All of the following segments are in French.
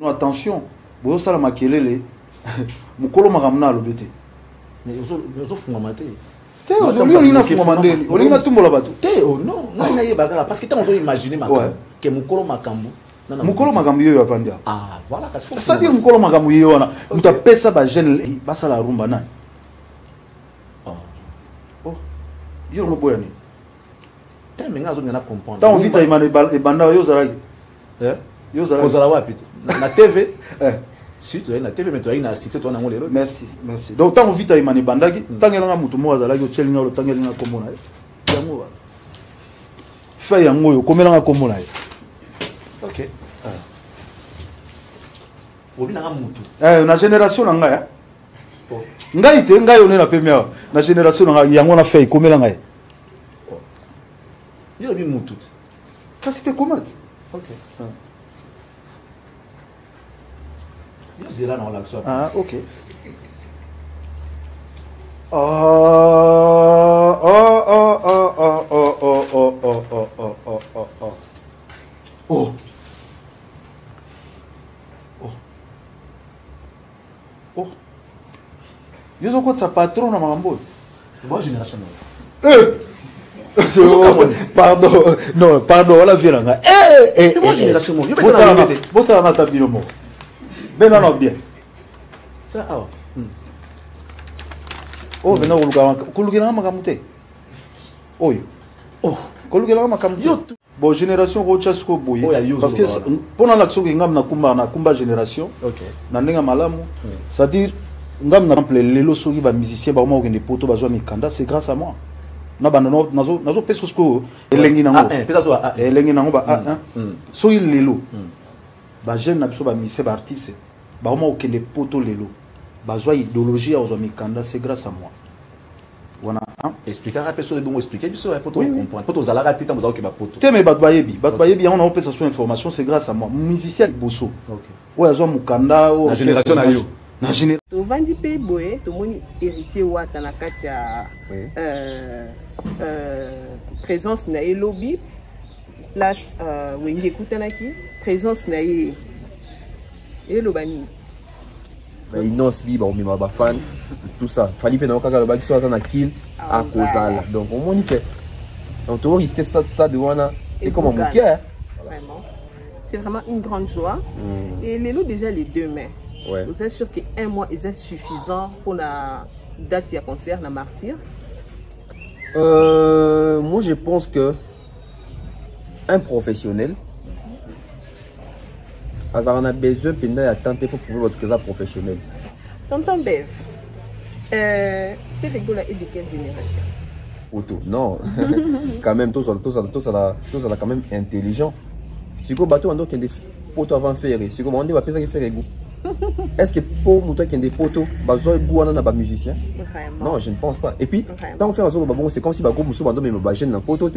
Non, attention, vous savez ma kelele, mon colo m'a ramené à l'obété. Mais vous avez fumé. Aujourd'hui, on a fumé. On a tout le monde. Non, parce que tu as imaginé que mon colo m'a cambu. Mukolo magambo yo avandia. Ah voilà, ça dit mukolo magambo yo wana. Muta pesa ba jeune basa la rumba na. Oh. Yo no boyani. Tant menga zo ngana comprendre. Tant vita imane e banda yo zara. Yo zara. Ko zara wapi? Na TV. Si tu es na TV mais tu as une assistance toi na ngolelo. Merci. Donc tant vita imane bandaki, tant ngelanga mutu mo zala yo chelinga lo tant ngelanga komona. Yango ba. Fa yango yo komelanga komona. Ok. Na génération na ngai. Ngai te ngai on est la première. Na génération na ngai yango na fait komela ngai. Yo bi mutu. Kasi te comment? OK. Yo zela na la so. Ah OK. Oh. Oh. Yo zo quoi sa patron na mambo. Bonne génération. Pardon. Non, pardon, voilà viens là. Bonne génération. Yo bota na ta bino mo. Ben non bien. Ça ah. Oh, ben non kuluka makamute. Oyo. Oh, kuluka makamute. Bon, génération Rochasko Boye. Parce que pendant l'action que ngam na kumba génération, na ndenga malamu, c'est-à-dire ngam na exemple les losogi ba musicien ba mo ngende poto ba zo mikanda, c'est grâce à moi. Na ba nazo peso sko elengi nango. Elengi nango ba so il lelo. Ba jeune na biso ba musicien ba artiste, ba mo ngende poto lelo. Ba zo idéologie a zo mikanda, c'est grâce à moi. Voilà. Expliquer à personne bon expliquer puis ça pour comprendre pour aux alara tita vous avez ba photo te me batbayebi on a fait sa information c'est grâce à moi musicien bosso OK ouais azo mukanda la génération na yo na génération to vandi pe boye to moni héritier wata na kati ya présence na lobby place wenge kutanaki présence na ye lobani innonce libre au mima fan tout ça fallait pas n'avoir le bac soit dans kill à causal donc on monique donc tu risques ça stade de wana et comme un bouquet vraiment c'est vraiment une grande joie et les lots déjà les 2 mai vous êtes sûr que 1 mois est suffisant pour la date de concert la martyr moi je pense que un professionnel on a besoin de tenter pour prouver votre cas professionnel. Tonton Bev, c'est rigolo et de quelle génération? Auto, non. Quand même, tout ça quand même intelligent. Si vous bateau, on doit des poteaux avant faire. Si vous demandez, on va faire faire goût. Est-ce que pour moi, qui a des poteaux, on a pas musicien? Non, je ne pense pas. Et puis, tant qu'on fait un jour, c'est comme si le groupe Moussou Bando me gêne dans le poteau.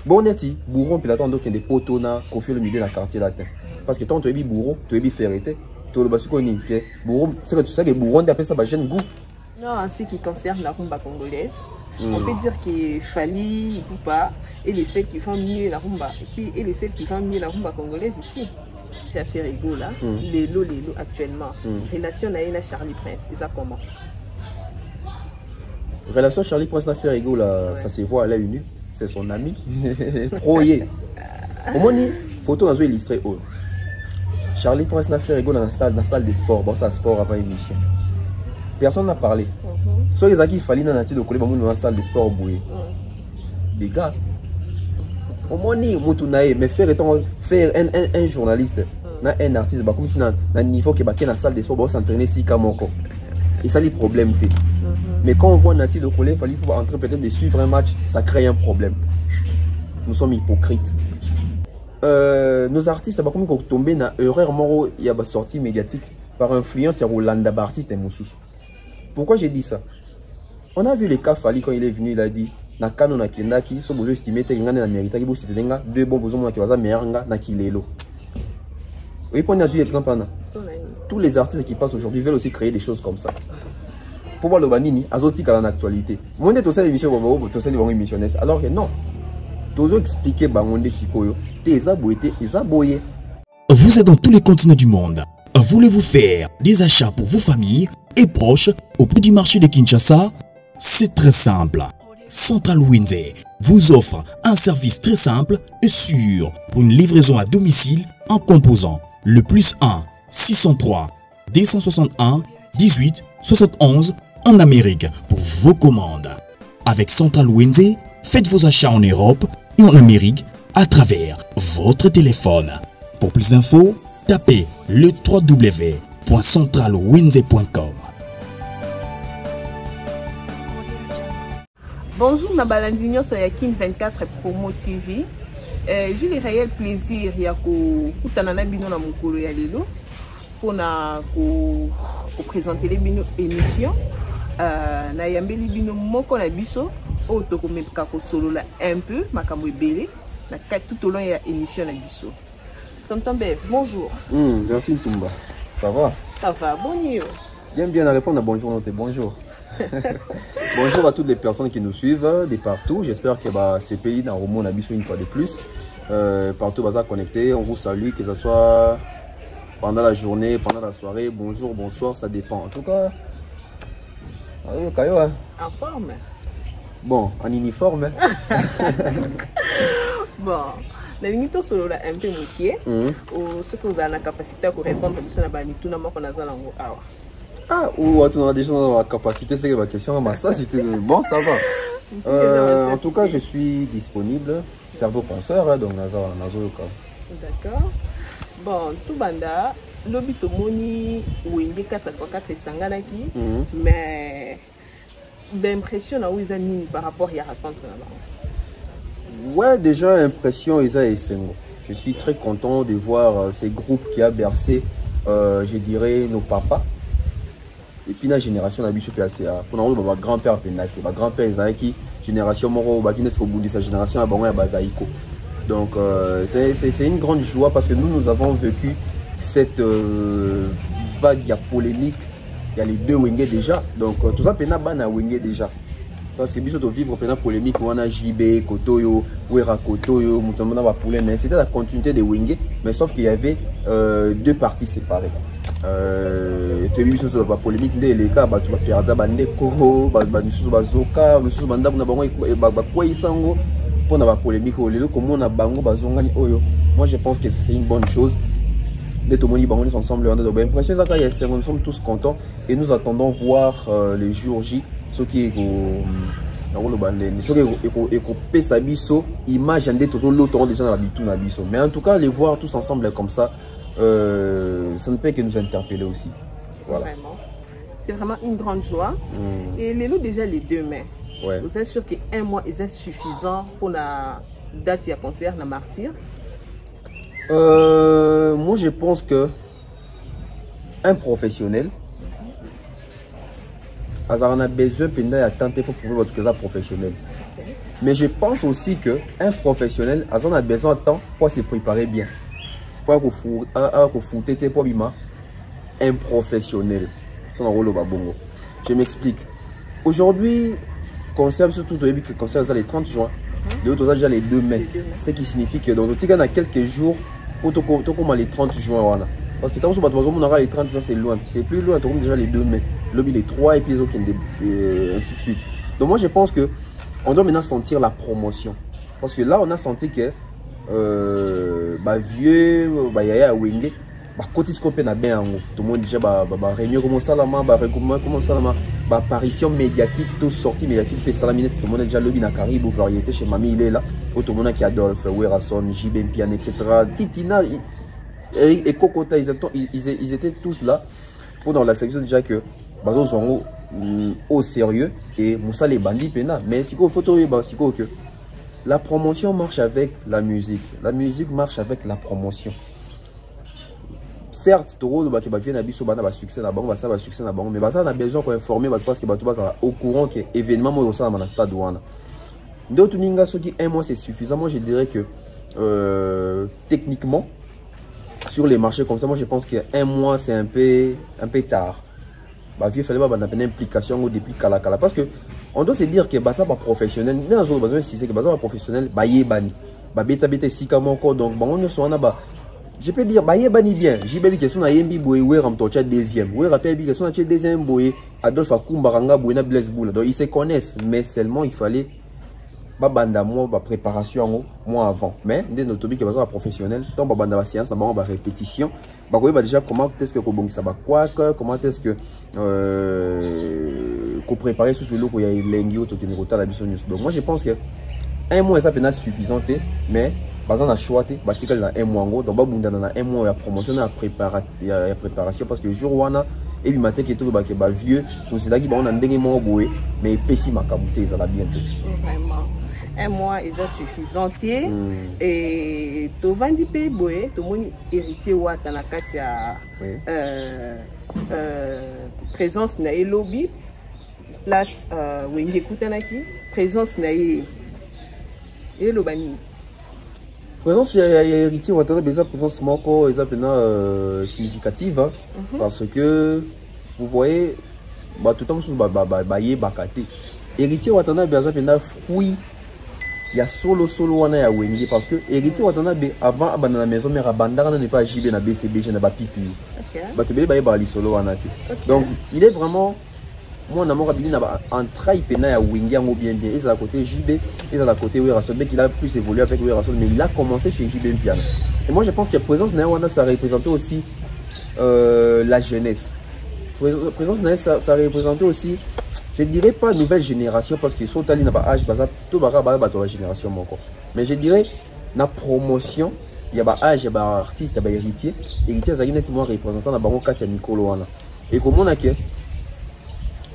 Bon, neti, bourron, puis là, on doit qu'il y a des poteaux, qu'on fait le milieu dans le quartier latin. Parce que tant que tu es bourreau, tu es ferreté, tu es bourreau, c'est que tu sais que bourreau, tu appelles ça un goût. Non, en ce qui concerne la rumba congolaise, on peut dire qu'il Fally Ipupa et les celles qui font mieux la rumba, et les celles qui font mieux la rumba congolaise ici. J'ai affaire égaux là, les lots actuellement. Relation à Charlie Prince, c'est ça comment? Relation Charlie Prince à faire égaux là, ça se voit à l'œil nu, c'est son ami. Proyé. Au moins, photo dans illustré. Charlie Prince n'a fait rigolo dans la salle de sport. Bon, ça sport avant émission. Personne n'a parlé. Soit les acquis fallait dans la salle de sport bouillé. Les gars, au moins ni mutunae, mais faire un journaliste, un artiste, comme tu as un niveau qui est dans la salle de sport, pour s'entraîner si kamoko. Et ça les problèmes. Mais quand on voit Nati de Collet, il fallait pouvoir entrer peut-être de suivre un match, ça crée un problème. Nous sommes hypocrites. Nos artistes, comme ils tombé dans erreur moro, il y a une sortie médiatique par influence sur Rolanda Bartiste et Moussous. Pourquoi j'ai dit ça? On a vu les cas Fally quand il est venu, il a dit na kano na kendaki, so bozo estimé te ngane na mérita ki bo sitenga deux bons bozo ki baza meilleur nga na kilelo. Oui, pour un exemple, tous les artistes qui passent aujourd'hui veulent aussi créer des choses comme ça. Pour voir le banini, azotique à l'actualité. Moi, on est aussi émission, alors que non. Toujours expliquer bangonde sikoyo, te ezaboye. Vous êtes dans tous les continents du monde. Voulez-vous faire des achats pour vos familles et proches au prix du marché de Kinshasa? C'est très simple. Central Wenze vous offre un service très simple et sûr pour une livraison à domicile en composant le +1 603 261 18 71 en Amérique pour vos commandes. Avec Central Wenze, faites vos achats en Europe et en Amérique à travers votre téléphone. Pour plus d'infos, tapez le www.centralwenze.com. Bonjour, Nabalandinho sur Yakin 24 Promo TV. J'ai le réel plaisir de pour présenter l'émission. Na yambeli bino moko na biso o tokomeka ko solola un peu makambo ebele na tout au long de l'émission na biso. Tonton Bev, bonjour. Merci Ntumba. Ça va? Ça va, bonjour. Bien à répondre à bonjour noté. Bonjour. Bonjour à toutes les personnes qui nous suivent de partout. J'espère que ces pays dans le monde une fois de plus. Partout va connecté. On vous salue, que ce soit pendant la journée, pendant la soirée. Bonjour, bonsoir, ça dépend. En tout cas. En forme. Bon, en uniforme. Bon, la limite solo là un peu moqué. Ce que vous avez la capacité à répondre à la banitou na mako nazala ngo awa. Ah, ou tu as déjà la capacité, c'est ma question. Mais ça, c'était bon, ça va. En tout cas, je suis disponible. Cerveau penseur, donc nazala nazoyoka. D'accord. Bon, tout banda. L'obito moni ou une 4x4 sanganaki, mais l'impression à Ouizanine par rapport à la raconte. Ouais, déjà impression Isa et Sengo. Je suis très content de voir ces groupes qui a bercé, je dirais, nos papas. Et puis la génération d'Abicho PACA. Pour nous, notre grand-père Penaki, notre grand-père Isaaki, génération Moro, Bakinesko Boudi, sa génération à Bango et Bazaïko. Donc c'est une grande joie parce que nous avons vécu cette vague, il y a polémique, il y a les deux Wenge déjà. Donc tout ça, Pena Bana Wenge déjà. Parce que biso to vivre Pena polémique, on a JB, Kotoyo, Wera Kotoyo, Moutamona Bapoulé, mais c'était la continuité des Wenge, mais sauf qu'il y avait deux parties séparées. Tu biso sur la polémique, les cas, tu vas perdre Bande Koro, Bansusu Bazoka, Bansusu Banda, Bango et Bakwa Isango, pour la polémique, comme on a Bango Bazongani Oyo. Moi je pense que c'est une bonne chose. Dès que nous sommes ensemble, nous sommes tous contents et nous attendons voir les jours J, ce qui est image mais en tout cas les voir tous ensemble comme ça, ça ne peut que nous interpeller aussi. Voilà. Vraiment. C'est vraiment une grande joie. Et les loups déjà les 2 mai. Ouais. Vous êtes sûr qu'un mois est suffisant pour la date de concert, la martyr? Moi je pense que un professionnel a besoin de tenter pour prouver votre cas professionnel. Mais je pense aussi que un professionnel a besoin de temps pour se préparer bien. Pour foutre pour un professionnel. Je m'explique. Aujourd'hui, concert surtout le concert les 30 juin. Les autres déjà les 2 mai. Ce qui signifie que dans le quelques jours pour les 30 juin. Parce que tant que les 30 juin c'est loin. C'est plus loin, déjà les 2 mai. Les 3 et puis les autres ainsi de suite. Donc moi je pense que on doit maintenant sentir la promotion. Parce que là on a senti que vieux, yaya Wenge, côté scope na bien tout le monde déjà réunion comme ça là, comment ça là, apparition médiatique, tout sortie médiatique, puis salamine tout le monde déjà lobby na Caribou variété chez mamie il est là, tout le monde qui adore Werason, JB Pian etc. Titina et Kokota ils étaient tous là pour dans la section déjà que bazo sont au sérieux et Moussa les bandits pena mais si qu'on photo si que la promotion marche avec la musique marche avec la promotion. Certes, Toro va bien abisso bana succès na bango ça va succès na bango mais ça on a besoin qu'on informer parce que bato basa au courant que événement moi au sein na stade wana. D'autres ninga ce qui un mois c'est suffisant. Moi je dirais que techniquement sur les marchés comme ça moi je pense que un mois c'est un peu tard. Vieux fallait pas une implication depuis kala parce que on doit se dire que ça pas professionnel dans un besoin si c'est que ça pas professionnel yebani beta sika moko donc on ne soit na je peux dire, bah, bani bien. J'ai bien question à Yembi Boye, où est Ramtorcha deuxième. Où est rappelé question à deuxième Boye, Adolphe Akumbaranga, Boye, Blaise Boula. Donc ils se connaissent, mais seulement il fallait. Banda moi préparation moi avant mais dès notre topic qui va professionnel tant banda la séance d'abord ba répétition ba déjà comment est-ce que ça va quoi comment est-ce que qu'on préparer sur le coup il y a l'engi auto qui nous la mission donc moi je pense que un mois ça peut être suffisant mais bazan a choisi batikal na un mois donc ba bunda na un mois ya promotion à préparation parce que jour wana et puis matin qui tout ba vieux tout c'est là qui ba on a ndenge mo boé mais pessi makabouté ça va bien vraiment un mois est suffisant et to vandi pe boé to moni héritier wata na kati ya présence na lobby place wenge kutanaki présence na lobani présence héritier wata déjà présence moko est significative hein, parce que vous voyez bah tout le temps sous bakate héritier wata na déjà fruit. Il y a solo wana ya wenge parce que héritier watana avant abana la maison mère abandana n'est pas JB na BCB na ba pipi. Ba te ba ba li solo wana te. Donc il est vraiment moi na mon rabili na en train pena ya wenge ngo bien bien et à côté JB et à côté Werason qui a plus évolué avec Werason mais il a commencé chez JB Piano. Et moi je pense que présence na wana ça représentait aussi la jeunesse. Présence na ça représentait aussi je ne dirais pas nouvelle génération parce que sont allés dans l'âge, tout la génération encore. Mais je dirais la promotion, il y a un âge, il y a un artiste, il y a un héritier. Héritier, c'est un représentant de la Katia Mikolo. Et comme on a que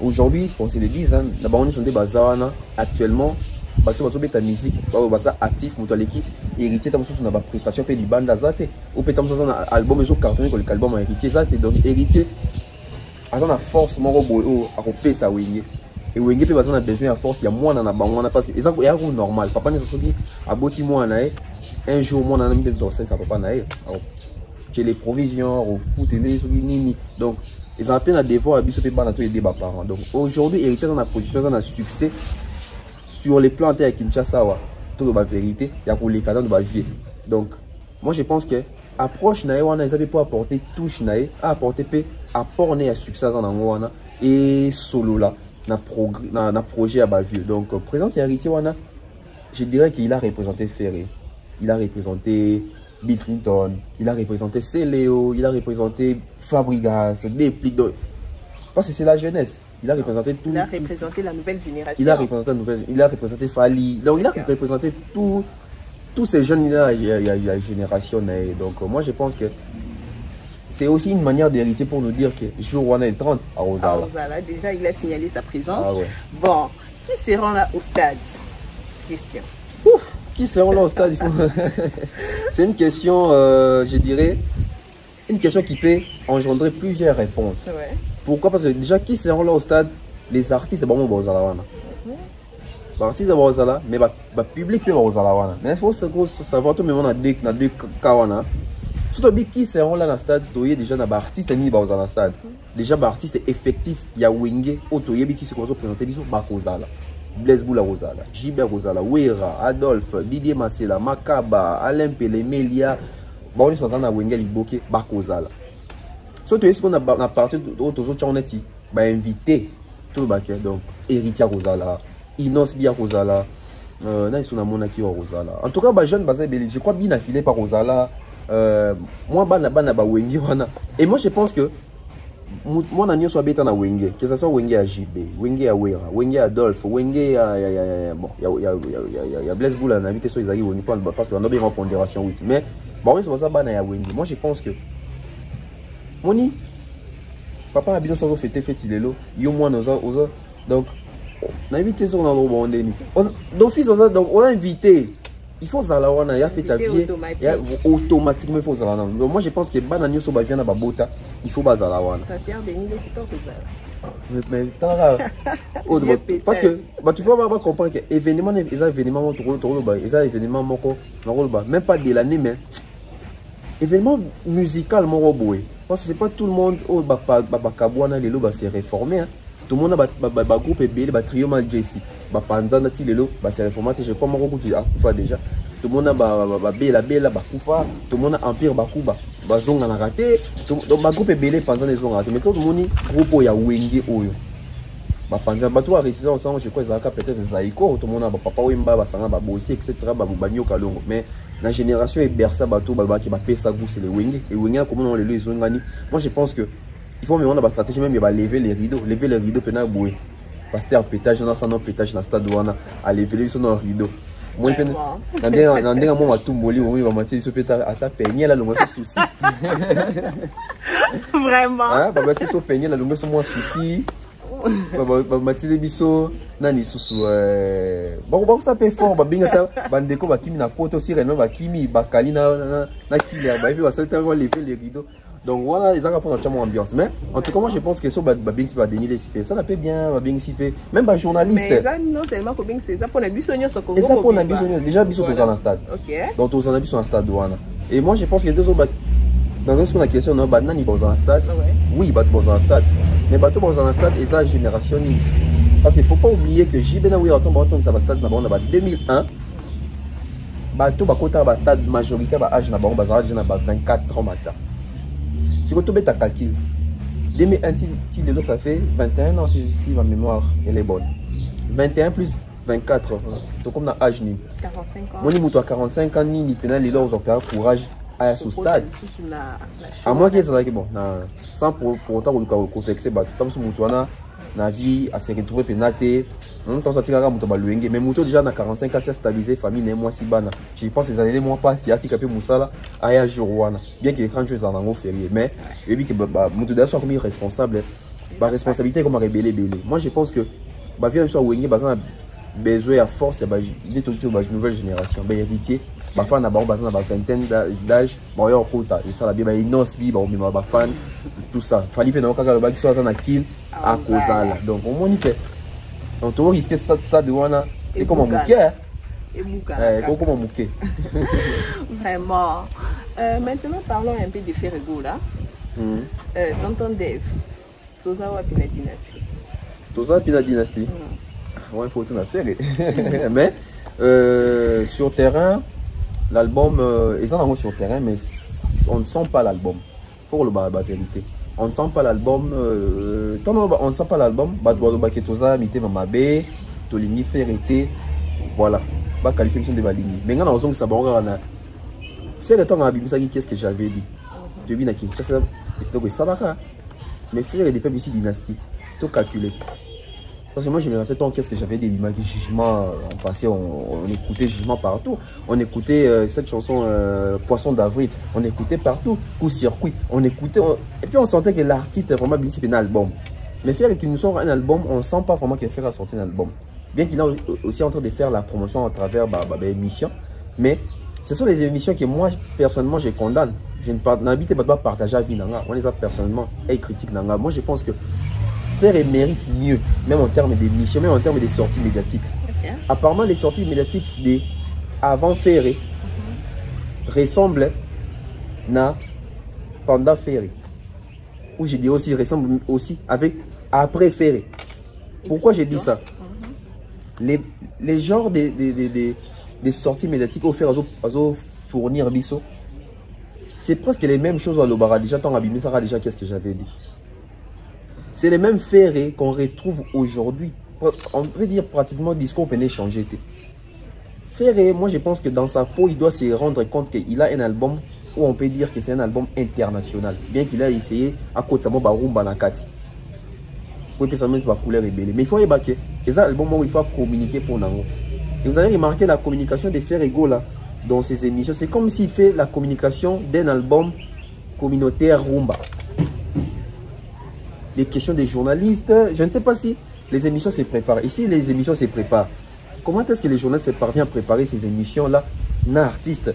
aujourd'hui, on se le dit, on sont des bazarana actuellement, bateau ta musique, bateau actif, mon l'équipe, héritier, tam sur na prestation pe di banda zate, ou pe tam sur un album et cartonné comme l'album héritier zate, donc héritier. Parce qu'on a force mon robot à couper ça wenge et wenge peut besoin a besoin de force il y a moins dans la banque parce que ça il y a un normal papa ne se dit à boti moi na un jour moi na mis de ça papa na j'ai les provisions au foot et les nini donc ils ont à peine à devoir à biso pe bana tous les débats parents donc aujourd'hui héritier dans la production dans un succès sur les plans à Kinshasa tout la vérité il y a pour les cadres de ba vie donc moi je pense que approche na wana ils avaient pour apporter touche na apporter pe apport à succès dans wana et solo là na projet à bavie donc présence héritier wana je dirais qu'il a représenté Ferré il a représenté Bill Clinton il a représenté Céléo il a représenté Fabregas Déplique parce que c'est la jeunesse il a représenté tout il a représenté la nouvelle génération il a représenté Fali donc il a représenté tous ces jeunes là il y a génération donc moi je pense que c'est aussi une manière d'hériter pour nous dire que jour on est 30 à Rosala. Déjà il a signalé sa présence. Ah ouais. Bon, qui seront là au stade? Question. Ouf, qui seront là au stade? C'est une question, je dirais, une question qui peut engendrer plusieurs réponses. Ouais. Pourquoi? Parce que déjà qui seront là au stade? Les artistes de Rosala. Les artistes de Rosala, mais le public de Rosala. Mais il faut savoir tout le monde a deux cas. Surtout qui seront là dans le stade, déjà des artistes mis dans le stade. Déjà des artistes effectifs, il y a Wenge, Otoye qui se présenter biso Bakozala. Blaise Boula Rosala, Gilbert Rosala, Wera, Adolphe, Didier Masela, Makaba, Alain Pelé, Melia. Bon, ils sont dans Wenge Liboke, Bakozala. Surtout est-ce qu'on a parti d'autres autres on est invité tout le bac donc héritier Rosala, Inos Bia Rosala, là ils sont dans Monaki Rosala. En tout cas, jeune je crois bien affilé par Rosala. Moi wenge wana et moi je pense que moi na nyo so beta na wenge que ça soit wenge à JB wenge à Wera wenge à Adolphe wenge à bon il y a Blaise Boula na invité so ils arrivent parce qu'on a bien en pondération oui mais bon c'est ça bana ya wenge moi je pense que moni papa a bien so fêter lelo yo moi nos donc na invité so na lo bondeni d'office donc on a invité. Il faut Zalawana, il y a fait ta vie, automatiquement il faut Zalawana. Donc moi je pense que Bananio Soba vient à Babota, il faut Zalawana. Mais parce que tu vas comprendre que événement, ils ont événement, ils ont événement, même pas de l'année, mais événement musical, mon robot. Parce que c'est pas tout le monde, oh, Kabouana, les lots, c'est réformé. Tout le monde a un groupe et un trio mal Jesse. Panzana Tilelo, c'est réformaté. Je crois que je déjà. tout le monde a bela bakufa, tout le monde a empire bakuba, bazonga na raté, donc ba groupe belé pendant les zonga, mais tout le monde groupe ya wenge oyo. Ba pendant ba toi résident ensemble, je crois ça peut-être Zaiko, tout le monde a papa Wemba, ba sanga ba bossi etc. ba banyo kalongo, mais la génération est berça bateau ba qui ba pesa goût c'est les wenge et wenge comment on les zongani. Moi je pense que il faut même on a ba stratégie même il va lever les rideaux pena boué. Pasteur pétage dans son pétage dans stade douana à lever son rideau. Moi nandinga mo matumboli o va matir so peta ata peigner la longue souci. Vraiment. Ah baba c'est so peigner la longue so moi souci. Baba matir biso nani susu ba ça peut fort ba bingata bandeko ba kimi na poto si reno ba kimi ba kali na kili ba bi ba salta ko lever les rideaux. Donc voilà, ils ont rapport à mon ambiance. Mais en tout cas, moi je pense que ça va bien si va dénier les CP. Ça n'a pas bien, va bien si même pas journaliste. Mais ça non seulement pour bien c'est ça pour les bisognos au Congo. Et ça pour les bisognos déjà bisous dans un stade. OK. Donc aux en sur un stade douane. Et moi je pense que deux autres dans ce qu'on a question non bah nani dans un stade. Oui, bah dans un stade. Mais bateau dans un stade et ça génération parce qu'il faut pas oublier que JB na oui autant ça va stade na 2001. Bateau ba kota ba stade majoritaire ba âge na ba 24 ans matin. Si vous avez un calcul, 2001, ça fait 21 ans si ma mémoire elle est bonne. 21 plus 24, donc comme dans l'âge. 45 ans. Moi, je 45 ans, ni pénal, les gens ont courage à ce stade. À moi, qui est bon, sans pour autant qu'on fait que c'est tout ce na vie à se retrouver pénaté on t'en sortira muto baluenge mais muto déjà na 45 ans c'est stabilisé famille né moi si bana je pense les années moi pas si atika pe musala aya jourwana bien que les 30 jours en ango férié mais et puis que muto d'ailleurs sont comme responsable ba responsabilité comme rebelle belé moi je pense que ba vient sur wenge bazana besoin à force ba il est toujours ba nouvelle génération ba héritier ba fan na ba bazana ba vingtaine d'âge ba yo kota et ça la bien ba innocence bi ba ba fan tout ça fallait pe na okaka le ba qui soit na kill à Kozala. Donc on monite. Donc on risque ce stade de Wana et comme un bouquet. Et comme un bouquet. Vraiment. Maintenant parlons un peu de Ferrego là. Tonton Dave. Tozawa Pina Dynasty. Tozawa Pina Dynasty. Ouais, il faut tout faire. Mais sur terrain, l'album, ils sont sur terrain, mais on ne sent pas l'album. Pour le la vérité. On ne sent pas l'album, on ne sent pas l'album, Baketoza, Mité Mamabe, Tolini Ferrete, voilà, pas qualification de Baligny. Mais quand on sent que ça va faire le temps à Bibisa, qu'est-ce que j'avais dit? Tu vis qui c'est donc ça va, mais frère des peuples ici dynastie, tout calculé. Parce que moi je me rappelle tant qu'est-ce que j'avais dit, l'image jugement, on passait, on écoutait jugement partout, on écoutait cette chanson Poisson d'avril, on écoutait partout, coup circuit, on écoutait, et puis on sentait que l'artiste est vraiment bien un album. Mais faire qu'il nous sort un album, on ne sent pas vraiment qu'il fait sortir un album. Bien qu'il est aussi en train de faire la promotion à travers des émissions, mais ce sont les émissions que moi personnellement je condamne. Je n'habite pas de partager à vie, on les a personnellement et critique. Moi je pense que faire et mérite mieux, même en termes d'émissions, même en termes de sorties médiatiques. Okay. Apparemment, les sorties médiatiques des avant Ferré ressemblent à pendant Ferré. Ou je dis aussi, ressemblent aussi avec après Ferré. Pourquoi j'ai dit ça? Les genres des sorties médiatiques offertes à fournir Bisso, c'est presque les mêmes choses à l'Obara. Déjà, tant abîmé, ça déjà qu'est-ce que j'avais dit. C'est les mêmes ferrés qu'on retrouve aujourd'hui. On peut dire pratiquement le discours peut changer. Ferré, moi je pense que dans sa peau, il doit se rendre compte qu'il a un album où on peut dire que c'est un album international. Bien qu'il a essayé à côté de sa rumba nakati. Pour que ça mette sa couleur rebelle. Mais il faut y baquer. Et ça, album où il faut communiquer pour Nango. Et vous avez remarqué la communication de Ferrego là dans ses émissions. C'est comme s'il fait la communication d'un album communautaire rumba. Les questions des journalistes, je ne sais pas si les émissions se préparent. Ici, les émissions se préparent. Comment est-ce que les journalistes parviennent à préparer ces émissions-là, n'artistes?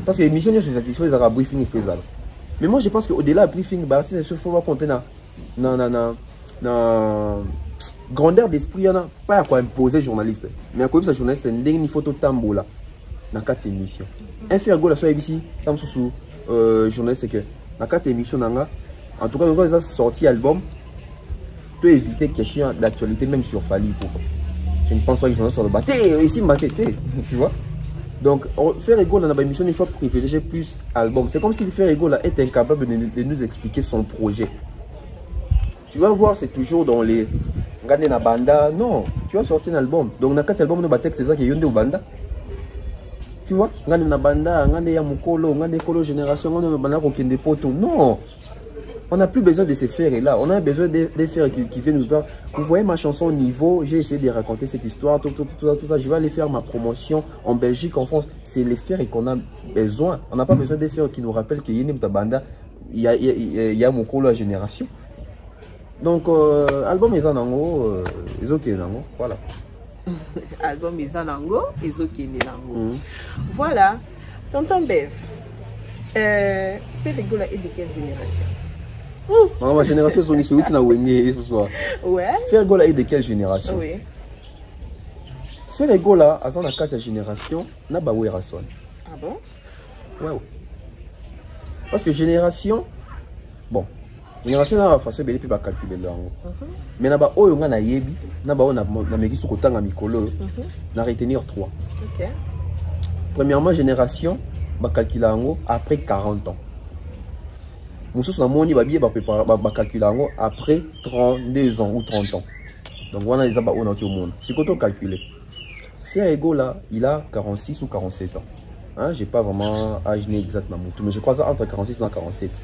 Parce que les émissions, il faut les avoir briefing et faisable. Mais moi, je pense qu'au-delà du briefing, c'est sûr qu'il faut voir qu'on peut grandeur d'esprit, il n'y a pas à quoi imposer journaliste. Mais à quoi ça journaliste, il y a une photo tambour là, dans 4 émissions. Un fait à go la soirée ici, dans sous journaliste, c'est que dans 4 émissions, en tout cas, quand ils ont sorti l'album, tu peux éviter question d'actualité, même sur Fali. Je ne pense pas que les journalistes sont le batté, ici, tu vois. Donc, Ferrego, dans la émission, il faut privilégier plus album. C'est comme si Ferrego est incapable de nous expliquer son projet. Tu vas voir, c'est toujours dans les... Regardez la banda. Non, tu vas sortir un album. Donc, dans 4 albums, nous avons c'est ça qui est une banda. Tu vois, regardez la banda, regardez Yamukolo, regardez Kolo Génération, regardez la banda Rokende Poto. Non, on n'a plus besoin de ces fers-là. On a besoin des fers qui viennent nous faire. Vous voyez ma chanson Niveau, j'ai essayé de raconter cette histoire, tout ça. Je vais aller faire ma promotion en Belgique, en France. C'est les fers qu'on a besoin. On n'a pas besoin des fers qui nous rappellent qu'il y a une banda, il y a Mukolo Génération. Donc, album est en ango, ils ok nango, voilà. Album est en ango, ils ok nango. Voilà. Tonton Bev, Ferrego est de quelle génération? Ma génération, c'est celui qui n'a ouéné ce soir. Ouais. Ferrego est de quelle génération? Oui. Ferrego là, à la 4e génération, n'a pas oué rason. Ah bon? Ouais. Parce que génération, bon. Génération na façon belle puis ba calculer lango. Mais na ba oyo nga na yebi, na ba na meki su kotanga mikolo, na retenir 3. OK. Premièrement génération ba calculer lango après 40 ans. Mususu na moni ba bié ba calculer lango après 32 ans ou 30 ans. Donc voilà les aba on tout le monde. Si koto calculer. Ferrego là, il a 46 ou 47 ans. Hein, j'ai pas vraiment âge exactement, mais je crois ça entre 46 et 47.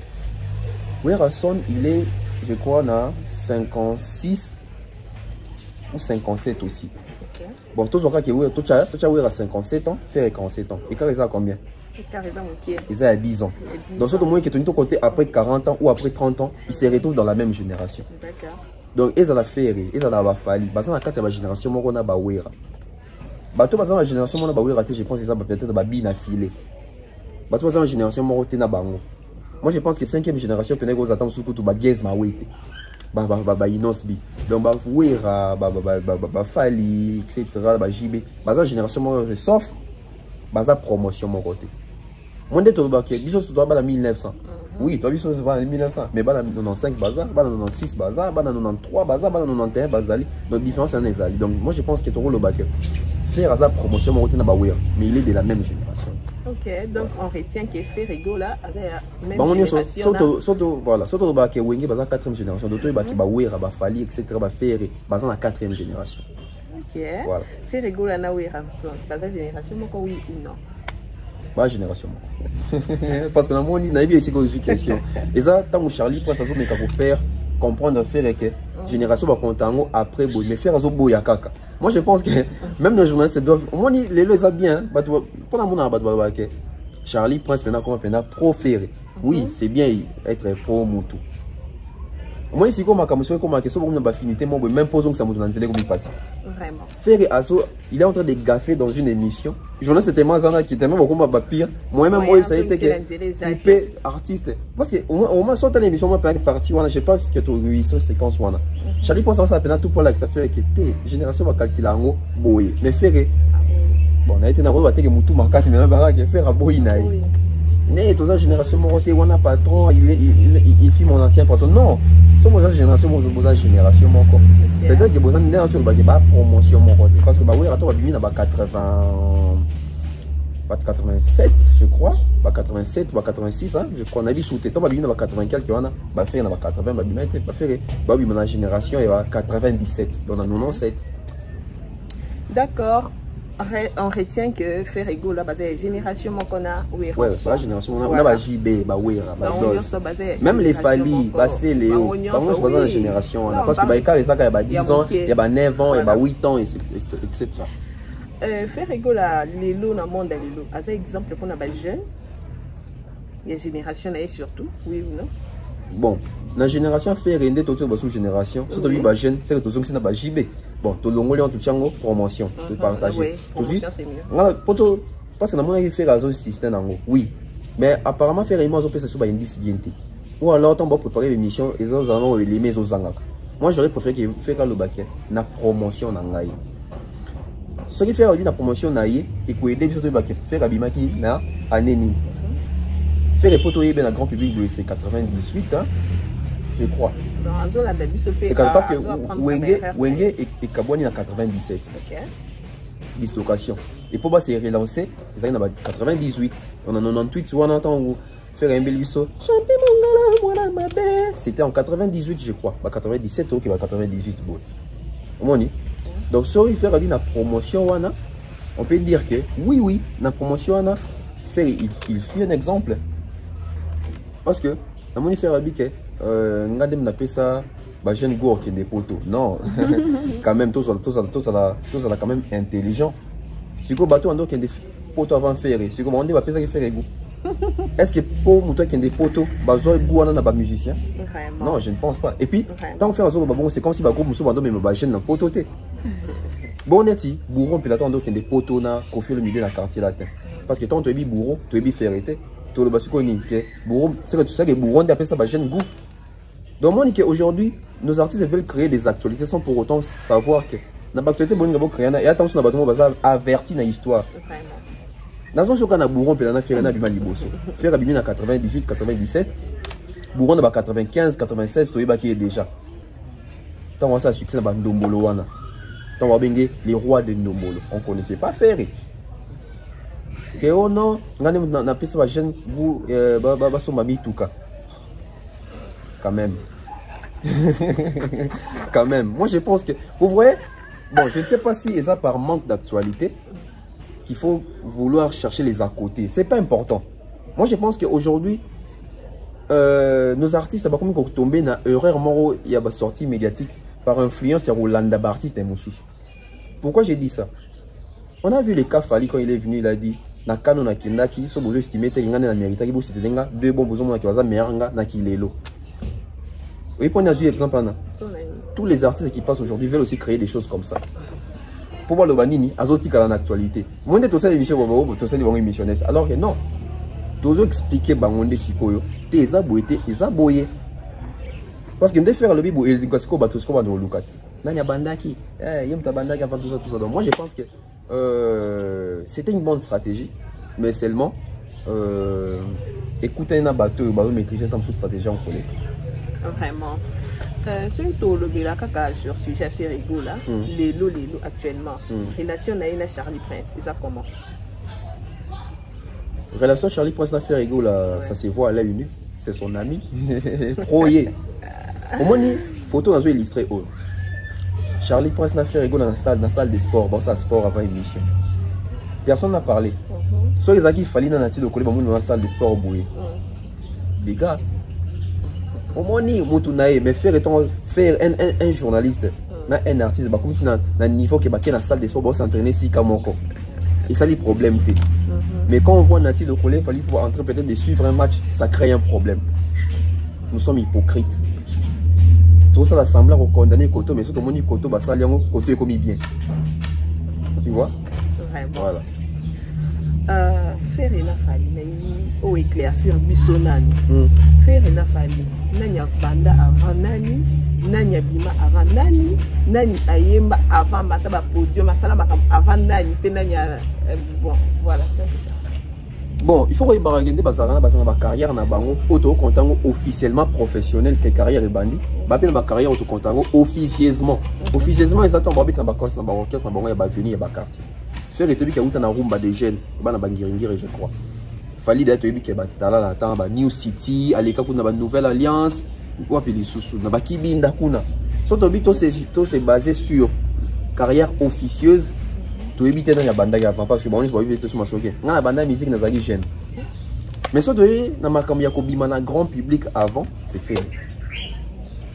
Werrason, il est, je crois, à 56 ou 57 aussi. Okay. Bon, tous les cas qui ont à 57 ans, faire 47 ans. Et quand ils ont combien? Ils ont à 10 ans. Donc, ceux qui sont côté après 40 ans ou après 30 ans, ils se retrouvent dans la même génération. Donc, ils ont à faire, ils ont à faire. Parce que dans la génération, on a Bawera. Bateau, dans la génération, on a Bawera, je pense qu'ils ont peut-être Babi na filé. Bateau, dans la génération, on a Bango. Moi je pense que 5e génération peut nous attendre surtout tout bagaz ma wete. Ba inosbi. Donc ba wera ba fali etc. ba JB. Ba génération moi sauf ba promotion mon côté. Mon de to ba ke biso to ba la 1900. Oui, toi biso ba la 1900 mais ba la 95 baza, ba la 96 baza, ba la 93 baza, ba la 91 bazali. Donc différence en ezali. Donc moi je pense que to le bac faire sa promotion mon côté na ba wera, mais il est de la même génération. Ok, donc on retient que Ferrego là avec la même génération. Voilà, surtout bah que Wenge basa 4e génération, d'autres bah qui bah Wera, bah Fali etc. bah Ferré, basa la 4e génération. Ok. Voilà. Ferrego là na Wera son, basa génération moko oui ou non? Bah génération. Parce que dans mon na bien c'est une question. Et ça tant que Charlie prend sa zone mais pour faire comprendre Ferré que génération va compter après boy mais faire zo boy kaka. Moi je pense que même les journalistes doivent au moins les a bien pendant mon abat que Charlie Prince maintenant comment faire pro Ferré. Oui, c'est bien être pro Moutou. Moi ici comme comme question pour une affinité moi même posons que ça Moutou dans comme il passe. Vraiment. Ferré Asso, il est en train de gaffer dans une émission. Journaliste c'était moi qui était même beaucoup pire. Moi même moi ça a été que artiste parce que au moins sortant l'émission moi partie on je sais pas ce que tu réussis séquence on a. Charlie pense ça peine tout pour là que ça fait que génération va calculer en boy. Mais Ferré bon on a été dans le que Moutou manque c'est maintenant que faire à boy naï. Né toute la génération monté on a patron il fit mon ancien patron non sommes la génération mon génération encore peut-être que besoin de sur ba promotion mon côté parce que bah oui attends va bimina ba 87 je crois ba 87 ba 86 hein je crois on a dit sous temps ba bimina ba 80 quelque on a ba faire na ba 80 ba bimina ba faire ba bimina génération et ba 97 donc en 97. D'accord. On retient que Ferrego là basé génération qu'on a oui la génération on a JB ba Wera ba même les Fali basé Léo on se base la génération parce que ba ka ça il y a 10 ans il y a 9 ans il y a 8 ans etc. Ferrego là les lots dans monde les lots as exemple pour na ba jeune il y a génération là surtout oui ou non. Bon, la génération Ferré ndé tout sous génération, surtout les jeunes, c'est que tout ça c'est pas JB. Bon, tout le monde en tout chango promotion, de partager. Promotion c'est mieux. Voilà, poto parce que na mona fait réseau système en oui. Mais apparemment Ferré moi on peut ça sur une liste bien. Ou alors on va préparer l'émission et ils allons les mettre aux angles. Moi j'aurais préféré qu'il fait le baquet na promotion na ngai. Ce qui fait la promotion na yé et que aider surtout baquet faire abimaki na aneni. Faire les poteaux dans le grand public, c'est 98, hein, je crois. C'est parce que Wenge et Kabouani à 97. dislocation. Et pour se relancer, ils ont 98. On a 98, on entend faire un bel biseau. C'était en 98, je crois. 97, ok, 98. Bon. Donc, si on fait la promotion, on peut dire que oui, la promotion, il fait un exemple. Parce que, on peut faire que, on appelle ça, jeune goût qui est des poteaux. Non, quand même, tous quand même intelligent. Si vous bateau, on a des poteaux avant de faire. Si vous avez appelé ça qui fait goût. Est-ce que pour moi qui a des poteaux, goût on a musicien? Non, je ne pense pas. Et puis, tant faire c'est comme si le groupe nous mais jeune dans poteau. Bon, on est bourron, puis là, on a des poteaux qu'on fait le milieu dans le quartier latin. Parce que tant que tu es bourron, tu es ferré. Tu es bourron, c'est que tu sais que bourron, tu appelles ça jeune goût. Donc, moi, aujourd'hui, nos artistes veulent créer des actualités sans pour autant savoir que dans l'actualité, bon, nous créer et attention, nous avons averti dans l'histoire. Dans ce cas, nous avons bourron, puis nous avons fait un bima liboso. Faire abîmer en 98, 97, bourron en 95, 96, tu es déjà. Tant que ça a succès dans Ndombolo, tant que les rois de Ndombolo, on ne connaissait pas faire. Que oh non, on a appelé ça jeune goût, quand même. Quand même. Moi, je pense que... Vous voyez, bon, je ne sais pas si c'est ça par manque d'actualité qu'il faut vouloir chercher les à côté. C'est pas important. Moi, je pense qu'aujourd'hui, nos artistes, comme ils sont tombés dans l'erreur, il y a une sortie médiatique par influence sur Rolanda Bartiste et Moussous. Pourquoi j'ai dit ça? On a vu les cas Fali quand il est venu, il a dit na kano na kindaki, so besoin estimer que ngane na mérite ki bo c'était denga deux bons besoins na kiwaza meanga na kilelo. Oui, pour un exemple, tous les artistes qui passent aujourd'hui veulent aussi créer des choses comme ça. Pour voir le banini, azotique à l'actualité. Moi, je suis émission, alors que non. Tu as expliqué bangonde sikoyo, tes aboyés, tes aboyés. Parce que de faire le bibo, il dit que c'est quoi tout ce qu'on va nous lucati. Nanya bandaki, yem ta bandaki avant tout ça. Donc moi, je pense que c'était une bonne stratégie, mais seulement écouter un bateau, maîtriser une stratégie en collègue. Vraiment. Surtout le Bilakaka sur sujet Ferrigo là, les lots actuellement. Relation avec Charlie Prince, c'est ça comment? Relation Charlie Prince na Ferrigo là, ça se voit à l'œil nu, c'est son ami. Proyé. Au moins, photo dans illustré. Charlie Prince na Ferrigo dans la salle des sports, bon ça sport avant émission. Personne n'a parlé. Soit ils ont dit qu'il fallait dans la salle des sports bouillé. Les gars. Au moins, mais faire un journaliste, un artiste, comme tu as un niveau qui est dans la salle des sports, pour s'entraîner si Kamoko. Et ça, les problèmes. Mais quand on voit Nati de Collet, il fallait pouvoir entrer peut-être de suivre un match, ça crée un problème. Nous sommes hypocrites. Tout ça, l'assemblée a condamné Koto, mais surtout, mon Koto, Koto est commis bien. Tu vois? Voilà. Faire une famille, ou éclaircir Bissonani. Faire une famille, Nanya Banda avant Nani, Nanya Bima avant Nani, Nani Ayemba avant Mataba Podium, Masalama avant Nani, Penania. Bon, voilà, c'est ça. Bon, il faut que vous ayez carrière na bango auto-contango officiellement professionnel que carrière est bandit. Babel ma carrière auto-contango officieusement. Officieusement, ils attendent babit na bakos na orchestre na bango ya ba venir ya ba quartier. Faire etebi ka uta na rumba des jeunes, ba na bangiringiri je crois. Fallait d'être etebi ke ba tala la temps ba New City, aleka kuna ba Nouvelle Alliance, ou apeli susu na ba kibinda kuna. So tobi to c'est basé sur carrière officieuse. Tu évites dans la bande avant parce que bon, on est sur ma choqué. Dans la bande musique, nous avons jeune. Mais ça, dans ma campagne, il grand public avant, c'est fait.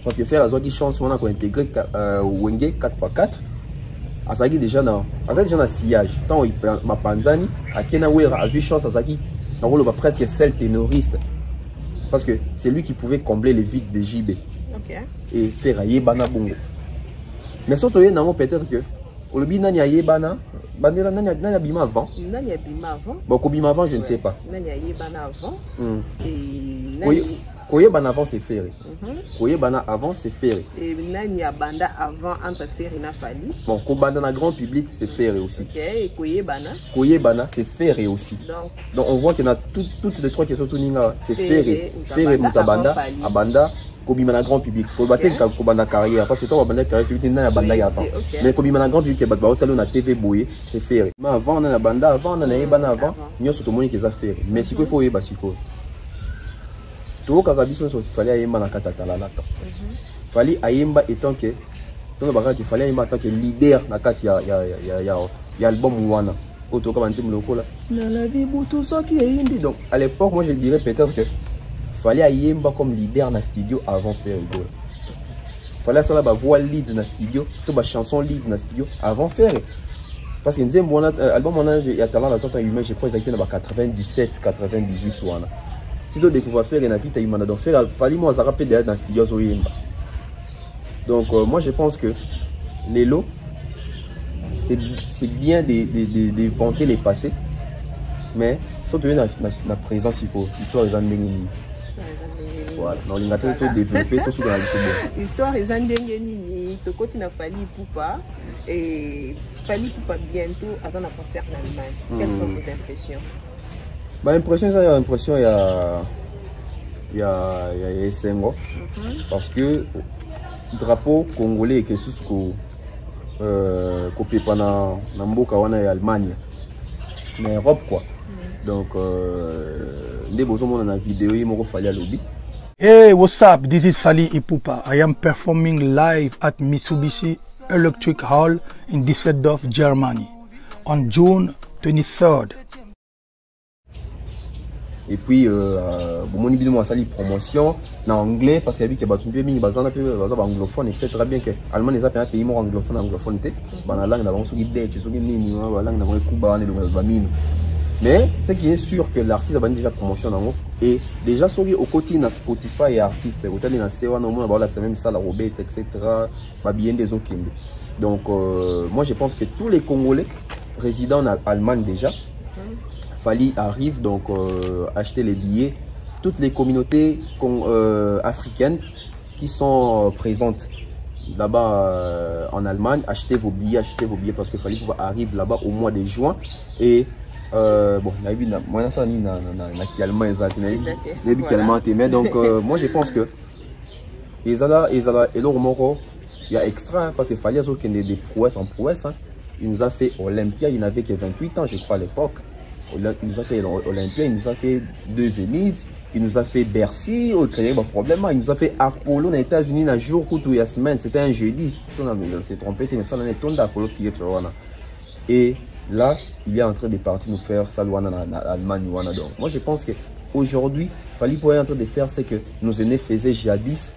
Parce que faire la zone qui chante, on a intégré Wenge 4x4. À ça, déjà dans sillage. Tant ma panzani, à Kenaoué, a joué chance à ça qui a presque seul ténoriste. Parce que c'est lui qui pouvait combler les vides de JB. Et faire aïe bana bongo. Mais ça, peut-être que. Le bina n'y a yébana, bandera n'a bima avant. N'a bima avant. Bon, bima avant, je ne sais pas. N'a yébana avant. Et Koyebana avant, c'est ferré. Koyebana avant, c'est ferré. Et n'a banda avant entre ferré et Fali. Bon, Kobanda dans grand public, c'est ferré aussi. Ok, et Koyebana, c'est ferré aussi. Donc on voit qu'il y en a toutes ces trois qui sont tout c'est ferré. Ferré Moutabanda, Abanda, Kobima na grand public. Kobate kobanda carrière parce que toi kobanda carrière tu na banda ya avant. Mais kobima na grand public ke ba hôtel na TV boye, c'est faire. Mais avant na banda avant na yebana avant, nyoso to moni ke za faire. Mais siko faut yeba siko. To kaka biso so fallait ayemba na kasa talala. Fallait ayemba étant que donc baka qu'il fallait ayemba tant que leader na kati ya album wana. Auto comme anti muloko là. Na la vie tout ça qui est indi. Donc à l'époque moi je dirais peut-être que fallait ayemba comme leader na studio avant faire rigolo. Fallait ça là ba voix lead na studio, tout ba chanson lead na studio avant faire. Parce que nzembo wana album wana il y a talent la temps humain je crois exactement ba 97 98 wana. Si tu découvres faire na vie ta humain donc faire fallait moi ça rappeler derrière dans studio so yemba. Donc moi je pense que les lots c'est bien de vanter les passés, mais surtout la présence l'histoire des Andengeni. Voilà, donc il a tout développé tout ce qu'on a dit. L'histoire des Andengeni, tu continues à Fally Ipupa et Fally Ipupa bientôt à un concert en Allemagne. Quelles sont vos impressions? Ma impression, c'est l'impression il y a Sengo parce que drapeau congolais est quelque chose copié pendant Namboka wana et Allemagne mais Europe quoi donc ndé bozo mona na vidéo yi moko Fally alobi. Hey, what's up? This is Fally Ipupa. I am performing live at Mitsubishi Electric Hall in Düsseldorf, Germany on June 23rd. Et puis bomoni bino moi sali promotion en anglais parce qu'il y a que batumbi mingi bazana pe baza anglophone etc. bien que allemand les a un pays mo anglophone té bana langue na bango soki date soki nini ba langue na bango kuba ne ba mine. Mais ce qui est sûr que l'artiste a déjà promotion dans et déjà soki au côté na Spotify et artiste au tali na sewa na mo ba c'est même ça la Robert etc. ba bien des okende. Donc moi je pense que tous les Congolais résidant en Allemagne déjà Fally arrive donc acheter les billets. Toutes les communautés africaines qui sont présentes là-bas en Allemagne, achetez vos billets parce que Fally arrive là-bas au mois de juin. Et bon, moi ça donc moi je pense que il y a extra parce que Fally a des prouesses en prouesse. Hein. Il nous a fait Olympia, il n'avait que 28 ans je crois à l'époque. Il nous a fait Olympia, il nous a fait 2 Zénith, il nous a fait Bercy, autre problème, il nous a fait Apollo aux États-Unis un jour ou la semaine, c'était un jeudi. On s'est trompé, mais ça on est tombé d'Apollo et là, il est en train de partir nous faire ça en Allemagne. Donc moi je pense qu'aujourd'hui, Fally pourrait en train de faire ce que nos aînés faisaient jadis.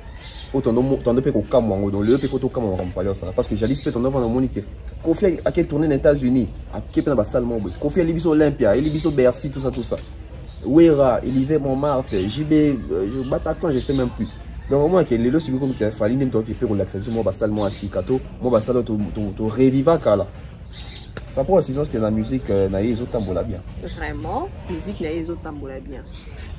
Autant de pays au Cameroun, dans le pays photo Cameroun parce que jadis peut on a dans Monique Kofi a tourné aux États-Unis à Képen Bassalmon Kofi Libiso Olympia Libiso Bercy tout ça Ouera Élysée Montmartre JB Bataclan je sais même plus donc au moins que les lots comme qu'il Fally même toi qui fait relaxation moi Bassalmon à Sikato moi Bassalo to reviva kala ça pour aussi que la musique na yezo tambola bien vraiment musique na yezo tambola bien.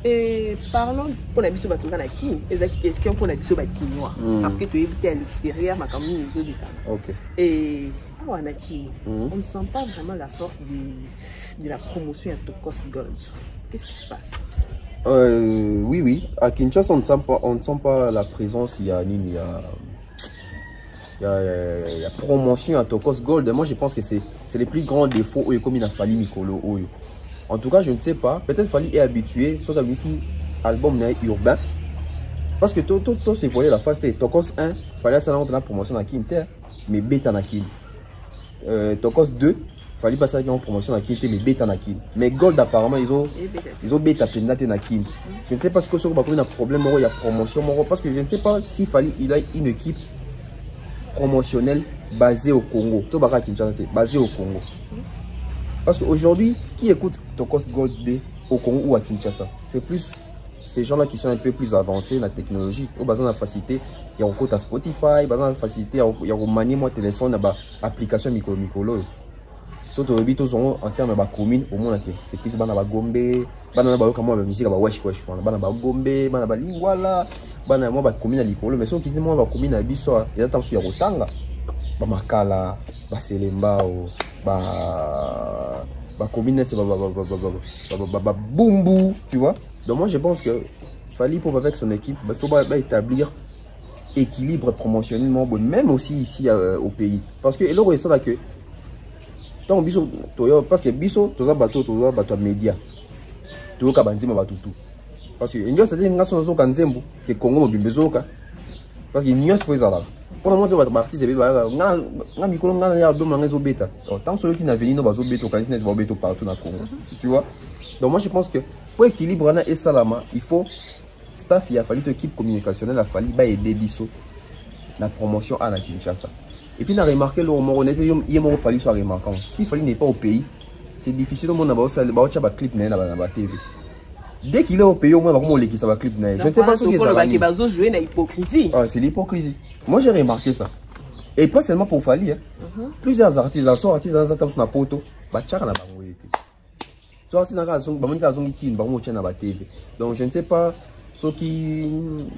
Et parlons pour la biso batuka na kin, exact question pour la biso batinois parce que tu es à l'extérieur ma comme nous du temps. OK. Et on a qui on ne sent pas vraiment la force de la promotion à Tokos Gold. Qu'est-ce qui se passe? Oui, à Kinshasa on ne sent pas la présence, il y a promotion à Tokos Gold. Moi je pense que c'est les plus grands défauts comme il a fallu Mikolo. En tout cas, je ne sais pas. Peut-être Fally est habitué, sauf que ici, album urbain. Parce que tout se voyait la face de Tokos 1, Fally ça la promotion à Kinter, mais bêta na Kin. Tokos 2, Fally passer en promotion à Kinter, mais bêta na Kin. Mais Gold apparemment ils ont bêta pendate na Kin. Je ne sais pas ce que c'est un problème, il y a promotion, parce que je ne sais pas si Fally il a une équipe promotionnelle basée au Congo. Tout baka Kinshasa basée au Congo. Parce qu'aujourd'hui, qui écoute Tokos Gold D au Congo ou à Kinshasa? C'est plus ces gens-là qui sont un peu plus avancés dans la technologie. Au besoin de la facilité, il y a encore à Spotify, il y a la facilité, il y a manier mon téléphone, il y a l'application Mikolo. Surtout en termes de commune, au monde c'est plus de Gombe, de musique, wesh, Gombe, Lingwala, commune à Likolo, mais ceux qui disent moi commune à Bissau, il y a tant sur Rotanga, Makala, Selembao. Combine Bumbu, tu vois. Donc moi je pense que Fally pour avec son équipe il faut établir équilibre promotionnellement, même aussi ici au pays. Parce que, et là, c'est ça que, parce que biso, tu as bateau média. Tu as banzima batutu. Parce que, il y a certaines nations qui ont que Congo mobile besoka. Parce que n'y a pas ça là. Pour moi, les artistes, ils ont un album dans les obéta. Tant que ceux qui n'ont pas venu, ils ont obéta partout dans le Congo. Tu vois? Donc, moi, je pense que pour équilibrer et salama, il faut staff, il a fallu une équipe communicationnelle, il a fallu aider biso la promotion à la Kinshasa. Et puis, on a remarqué le moment honnête, il a fallu soit remarquant. S'il fallait n'est pas au pays, c'est difficile au monde d'avoir un clip dans la TV. Dès qu'il est au pays, au moins, on va clip. Je ne sais pas ce que c'est. Jouer dans l'hypocrisie. Ah, c'est l'hypocrisie. Moi, j'ai remarqué ça. Et pas seulement pour Fali. Plusieurs artistes, soit artistes dans la poto, soit artistes dans la TV. Donc, je ne sais pas ce qui.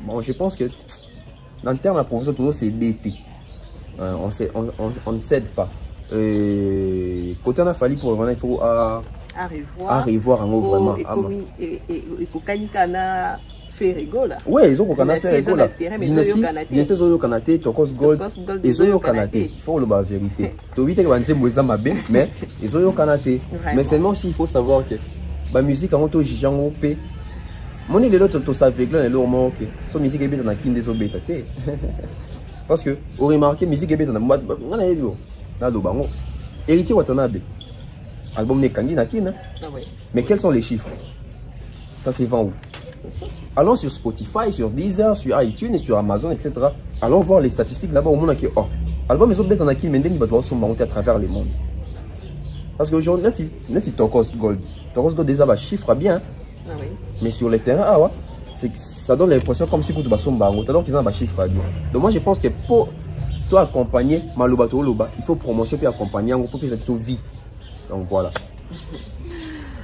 Bon, je pense que, dans le terme de la profession, toujours c'est d'été. On ne cède pas. Côté on a fallu pour vraiment, il faut à revoir en gros vraiment. Il faut qu'Anikana fait rigole. Oui, ils ont qu'à faire rigole. Dynastie Zoyo Kanate, Tokos Gold, et Zoyo Kanate. Il faut le la vérité. Tu vis que vous avez Moïse Mabé, mais ils ont Kanate. Mais seulement s'il faut savoir que la musique en auto gigan au P. Mon il est l'autre tout ça avec là, le moment ok. Son musique est bien dans la kin des obétatés. Parce que, vous remarquez, la musique est bien dans la musique. Héritier Watanabe. Album Nekandi Nakin. Mais quels sont les chiffres? Ça se vend où? Allons sur Spotify, sur Deezer, sur iTunes et sur Amazon, etc. Allons voir les statistiques là-bas au monde qui oh, album ils ont bien dans Nakin, mais ils doivent se monter à travers le monde. Parce qu'aujourd'hui, net Tokos Gold. Tokos Gold déjà chiffre bien. Mais sur le terrain, ah ouais. Ça donne l'impression comme si tu as alors qu'ils ont un chiffre à dire. Donc moi je pense que pour toi accompagner Maloba Toloba, il faut promotion et accompagner en pour que ça vie. Donc voilà.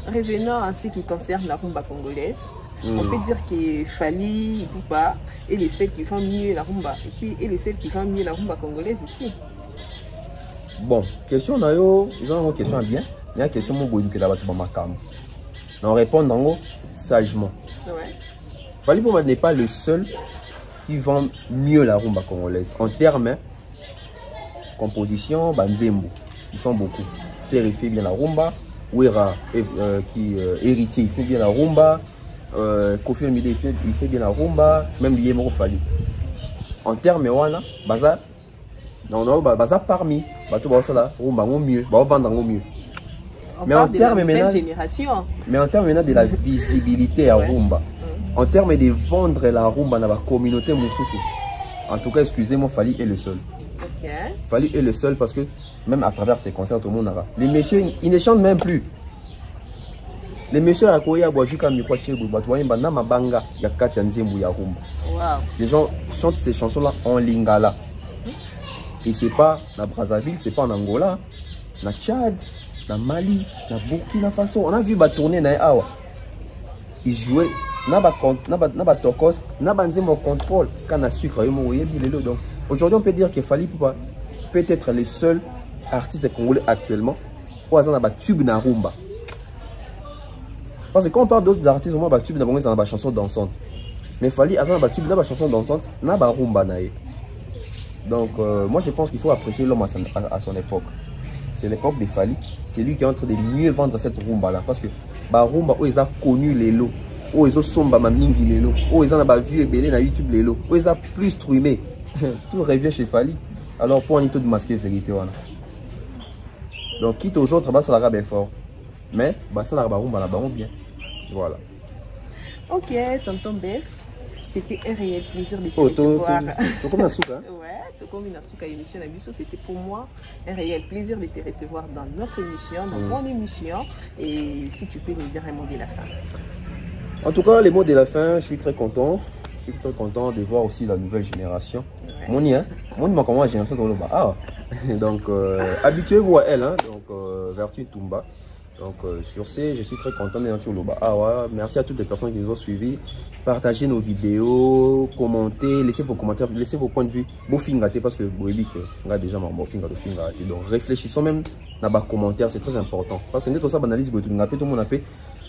Revenons en ce qui concerne la rumba congolaise. On peut dire que Fali, Ipupa et les celles qui font mieux la rumba et les celles qui font mieux la rumba congolaise ici. Bon, question d'ailleurs, ils ont une question bien. Il y a une question mon boudou que là-bas tout ma cam. On répond en gros sagement. Ouais. Fali Poupa n'est pas le seul qui vend mieux la rumba congolaise. En termes composition, Banzembo, ils sont beaucoup. Ferry fait bien la rumba, Ouera qui héritier, il fait bien la rumba, Kofi Olomide il fait bien la rumba, même Yemoro Fali. En termes wana, baza non baza parmi, bato ba ça rumba mieux, ba vendre mieux. Mais en termes maintenant de la visibilité à rumba. En termes de vendre la rumba dans la communauté Moussoussou, en tout cas, excusez-moi, Fali est le seul. Okay. Fali est le seul parce que même à travers ses concerts, tout le monde a. Les messieurs, ils ne chantent même plus. Les messieurs à Koya, Boajuka, Mikwache, Boubatouaïmba, Namabanga, Yakati, Nzembu, Yarumba. Les gens chantent ces chansons-là en lingala. Et c'est pas la Brazzaville, c'est pas en Angola, na Tchad, na Mali, na Burkina Faso. On a vu tourner na Awa. Ils jouaient. Naba tokos, naba nzembo contrôle quand na sucre donc aujourd'hui on peut dire que Fali Poupa peut être le seul artiste congolais actuellement où azana ba tube na rumba. Parce que quand on parle d'autres artistes on ba tube na bongo na ba chanson dansante. Mais Fali azana ba tube na ba chanson dansante na ba rumba na ye. Donc moi je pense qu'il faut apprécier l'homme à son époque. C'est l'époque de Fali, c'est lui qui est en train de mieux vendre cette rumba là parce que ba rumba où ils ont connu les lots. Oh, ils ont somba mingi lelo. Oh, ils ont un vieux et belé na YouTube lelo. Oh, ils ont plus streamé. Tout revient chez Fali. Alors, pour un tout de masquer vérité. Voilà. Donc, quitte aux autres, bah, ça la bien fort. Mais, bah, ça la baron, bah, la baron bien. Voilà. Ok, tonton Bef. C'était un réel plaisir de te recevoir. Tu comme un souk, hein? Ouais, tu comme une souk à émission Nabiso. C'était pour moi un réel plaisir de te recevoir dans notre émission, dans mon émission. Et si tu peux nous dire un mot de la fin. En tout cas, les mots de la fin, je suis très content. Je suis très content de voir aussi la nouvelle génération. Ouais. Moni, hein? Moni m'a comment la génération de l'Oba. Ah, donc habituez-vous à elle, hein? Donc Vertu Tumba. Donc sur ce, je suis très content d'être sur l'Oba. Ah ouais, merci à toutes les personnes qui nous ont suivis. Partagez nos vidéos, commentez, laissez vos commentaires, laissez vos points de vue. Beau fingate parce que Boébi on a déjà mon beau fingate. Donc réfléchissons même dans les commentaires, c'est très important. Parce que nous ça banalise tout le monde a fait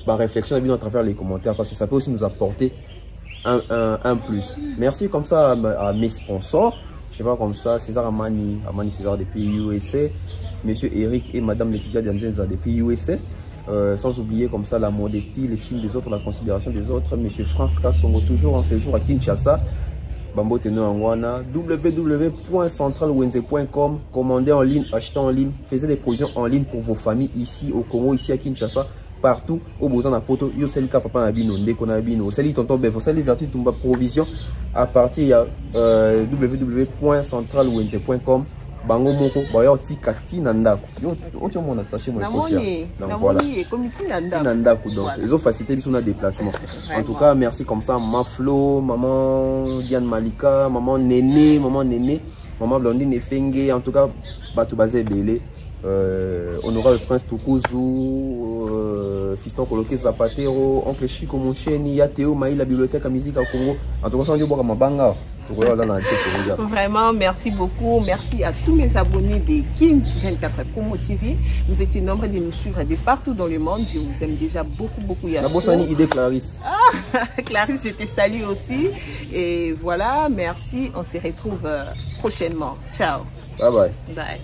ma réflexion à travers les commentaires parce que ça peut aussi nous apporter un plus. Merci comme ça à mes sponsors. Je sais pas comme ça, César Amani César depuis USA, Monsieur Eric et Madame Laetitia Dianzenza depuis USA. Sans oublier comme ça la modestie, l'estime des autres, la considération des autres. Monsieur Franck Kassongo, toujours en séjour à Kinshasa. Bambo Teno Angwana, www.centralwenze.com. Commandez en ligne, achetez en ligne, faisez des provisions en ligne pour vos familles ici au Congo, ici à Kinshasa. Partout au besoin d'un poteau, yo seli ka papa na bino ndeko na bino, seli tonton bef, seli verti tumba provision à partir de www.centralwenze.com. Bango moko baya tika tina ndako. Yo ocho mona sachet mo kotia. Donc voilà. Comité ndako donc ils ont facilité biso na déplacement. En tout cas, merci comme ça maman Flo, maman Diane Malika, maman Néné, maman Blondine Efenge, en tout cas batu bazé belé. Honorable Prince Tukuzu, Fiston Koloke Zapatero, Oncle Chico Moncheni, Yateo Maï, la bibliothèque à musique au Congo. En tout cas, on dit bon, Mabanga. Vraiment, merci beaucoup. Merci à tous mes abonnés de Kin 24 Promo TV. Vous étiez nombreux de nous suivre de partout dans le monde. Je vous aime déjà beaucoup. La bosse idée Clarisse. Clarisse, je te salue aussi. Et voilà, merci. On se retrouve prochainement. Ciao. Bye bye. Bye.